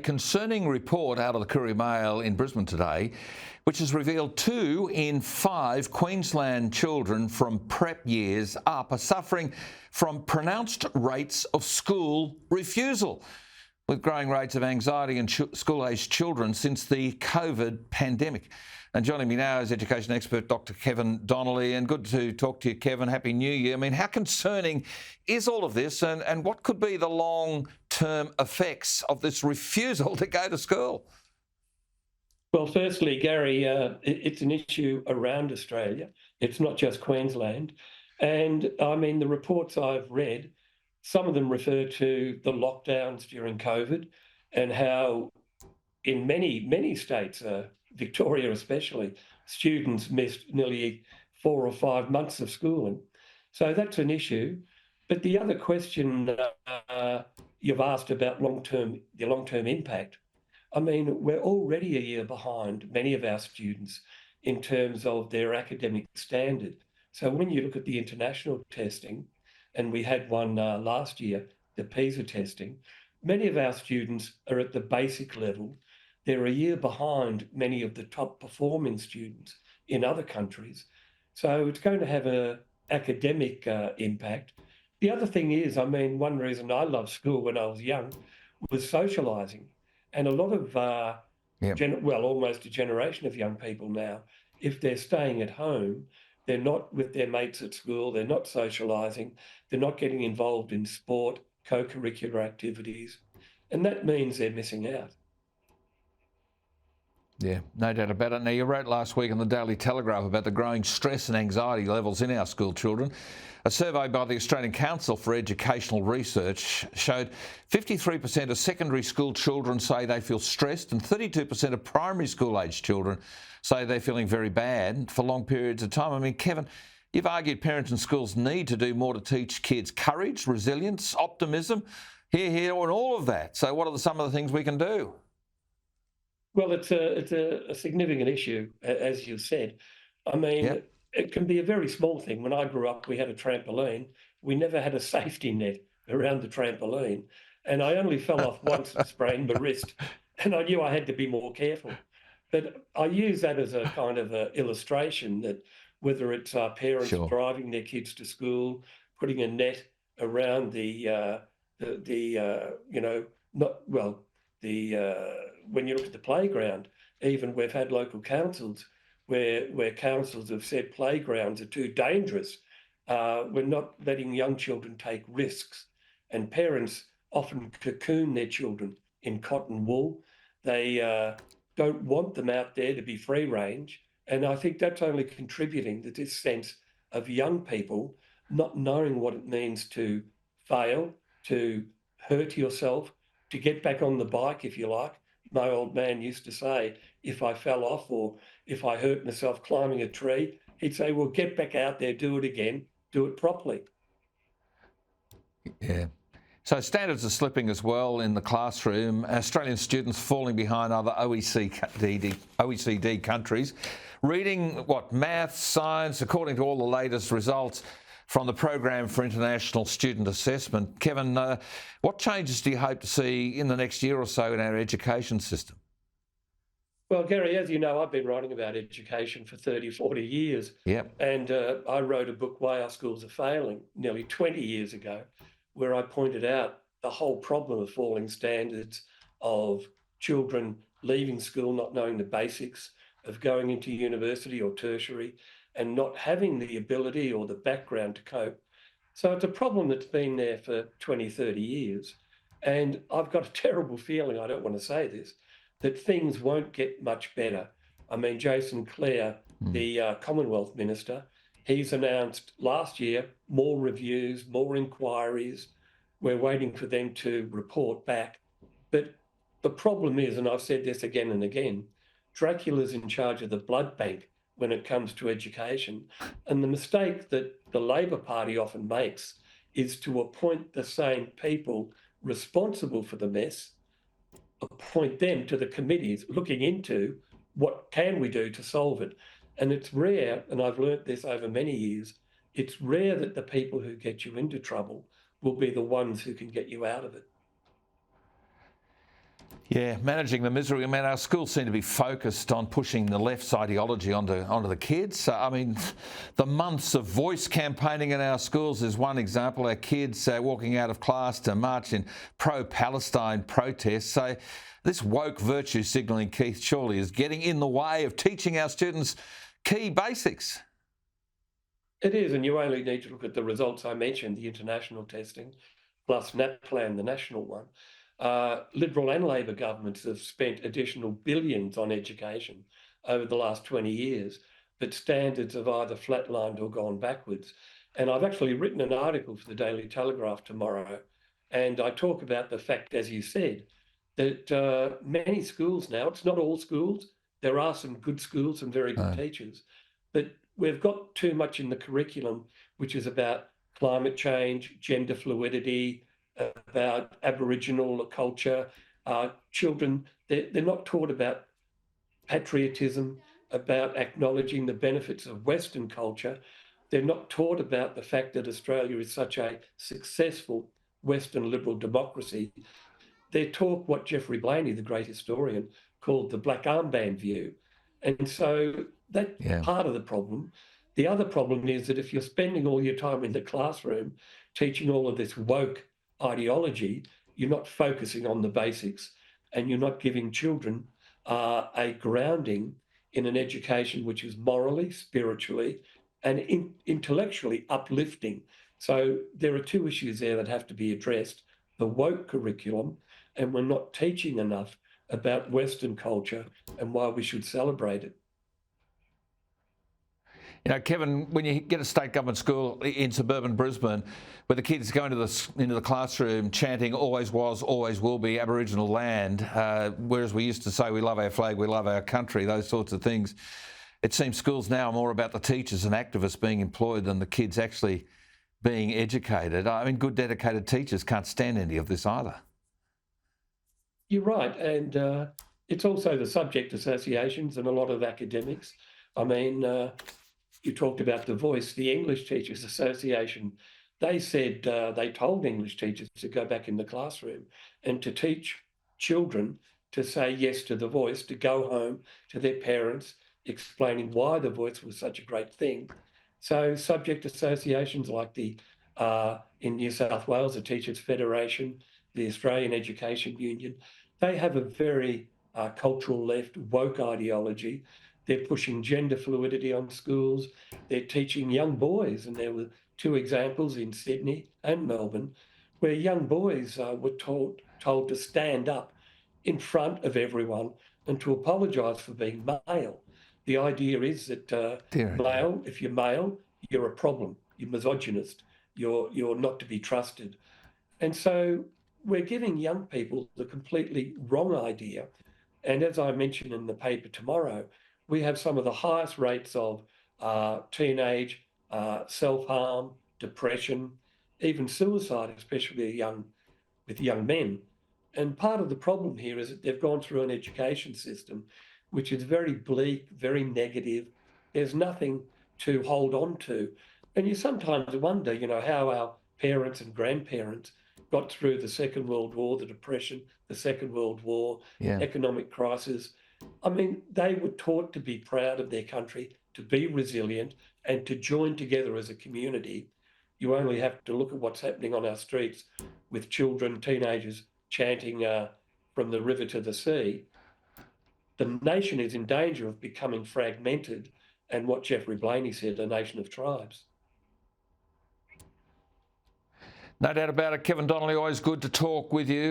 Concerning report out of the Courier Mail in Brisbane today, which has revealed 2 in 5 Queensland children from prep years up are suffering from pronounced rates of school refusal, with growing rates of anxiety in school-aged children since the COVID pandemic. And joining me now is education expert Dr. Kevin Donnelly, and good to talk to you, Kevin. Happy New Year. I mean, how concerning is all of this, and what could be the long-term effects of this refusal to go to school? Well, firstly, Gary, it's an issue around Australia. It's not just Queensland. And I mean, the reports I've read, some of them refer to the lockdowns during COVID and how in many states, Victoria especially, students missed nearly 4 or 5 months of schooling. So that's an issue. But the other question you've asked about the long-term impact, I mean, we're already a year behind many of our students in terms of their academic standard. So when you look at the international testing, and we had one last year, the PISA testing, many of our students are at the basic level. They're a year behind many of the top performing students in other countries. So it's going to have an academic impact. The other thing is, I mean, one reason I loved school when I was young was socialising. And a lot of, almost a generation of young people now, if they're staying at home, they're not with their mates at school, they're not socialising, they're not getting involved in sport, co-curricular activities, and that means they're missing out. Yeah, no doubt about it. Now, you wrote last week in the Daily Telegraph about the growing stress and anxiety levels in our school children. A survey by the Australian Council for Educational Research showed 53% of secondary school children say they feel stressed, and 32% of primary school-aged children say they're feeling very bad for long periods of time. I mean, Kevin, you've argued parents and schools need to do more to teach kids courage, resilience, optimism, here, and all of that. So what are some of the things we can do? Well, it's a significant issue, as you said. I mean, It can be a very small thing. When I grew up, we had a trampoline. We never had a safety net around the trampoline. And I only fell off once and sprained my wrist. And I knew I had to be more careful. But I use that as a kind of a illustration that whether it's parents driving their kids to school, putting a net around when you look at the playground, even we've had local councils where councils have said playgrounds are too dangerous. We're not letting young children take risks, and parents often cocoon their children in cotton wool. They don't want them out there to be free range, and I think that's only contributing to this sense of young people not knowing what it means to fail, to hurt yourself, to get back on the bike, if you like. My old man used to say, if I fell off or if I hurt myself climbing a tree, he'd say, well, get back out there, do it again, do it properly. Yeah. So standards are slipping as well in the classroom. Australian students falling behind other OECD countries. Reading, maths, science, according to all the latest results from the Program for International Student Assessment. Kevin, what changes do you hope to see in the next year or so in our education system? Well, Gary, as you know, I've been writing about education for 30, 40 years. Yep. And I wrote a book, Why Our Schools Are Failing, nearly 20 years ago, where I pointed out the whole problem of falling standards, of children leaving school not knowing the basics, of going into university or tertiary and not having the ability or the background to cope. So it's a problem that's been there for 20, 30 years. And I've got a terrible feeling, I don't want to say this, that things won't get much better. I mean, Jason Clare, the Commonwealth Minister, he's announced last year more reviews, more inquiries. We're waiting for them to report back. But the problem is, and I've said this again and again, Dracula's in charge of the blood bank when it comes to education. And the mistake that the Labor Party often makes is to appoint the same people responsible for the mess, appoint them to the committees looking into what can we do to solve it. And it's rare, and I've learnt this over many years, it's rare that the people who get you into trouble will be the ones who can get you out of it. Yeah, managing the misery. I mean, our schools seem to be focused on pushing the left's ideology onto the kids. I mean, the months of voice campaigning in our schools is one example. Our kids walking out of class to march in pro-Palestine protests. So this woke virtue signalling, Keith, surely is getting in the way of teaching our students key basics. It is, and you only need to look at the results I mentioned, the international testing, plus NAPLAN, the national one. Liberal and Labor governments have spent additional billions on education over the last 20 years, but standards have either flatlined or gone backwards. And I've actually written an article for the Daily Telegraph tomorrow, and I talk about the fact, as you said, that many schools now, it's not all schools, there are some good schools and very good teachers, but we've got too much in the curriculum, which is about climate change, gender fluidity, about Aboriginal culture. Children, they're not taught about patriotism, about acknowledging the benefits of Western culture. They're not taught about the fact that Australia is such a successful Western liberal democracy. They're taught what Geoffrey Blaney, the great historian, called the black armband view. And so that's part of the problem. The other problem is that if you're spending all your time in the classroom teaching all of this woke ideology, you're not focusing on the basics, and you're not giving children a grounding in an education which is morally, spiritually, and intellectually uplifting. So there are two issues there that have to be addressed: the woke curriculum, and we're not teaching enough about Western culture and why we should celebrate it. You know, Kevin, when you get a state government school in suburban Brisbane, where the kids go into the classroom chanting "always was, always will be Aboriginal land," whereas we used to say we love our flag, we love our country, those sorts of things, it seems schools now are more about the teachers and activists being employed than the kids actually being educated. I mean, good dedicated teachers can't stand any of this either. You're right, and it's also the subject associations and a lot of academics. I mean, you talked about the Voice, the English Teachers Association. They said they told English teachers to go back in the classroom and to teach children to say yes to the Voice, to go home to their parents, explaining why the Voice was such a great thing. So subject associations like the in New South Wales, the Teachers Federation, the Australian Education Union, they have a very cultural left, woke ideology. They're pushing gender fluidity on schools. They're teaching young boys, and there were two examples in Sydney and Melbourne where young boys were told to stand up in front of everyone and to apologise for being male. The idea is that male, if you're male, you're a problem. You're misogynist. You're not to be trusted. And so we're giving young people the completely wrong idea. And as I mentioned in the paper tomorrow, we have some of the highest rates of teenage self-harm, depression, even suicide, especially with young men. And part of the problem here is that they've gone through an education system which is very bleak, very negative. There's nothing to hold on to. And you sometimes wonder, you know, how our parents and grandparents got through the Second World War, the Depression, the Second World War, economic crisis. I mean, they were taught to be proud of their country, to be resilient, and to join together as a community. You only have to look at what's happening on our streets with children, teenagers chanting from the river to the sea. The nation is in danger of becoming fragmented, and what Geoffrey Blaney said, a nation of tribes. No doubt about it. Kevin Donnelly, always good to talk with you.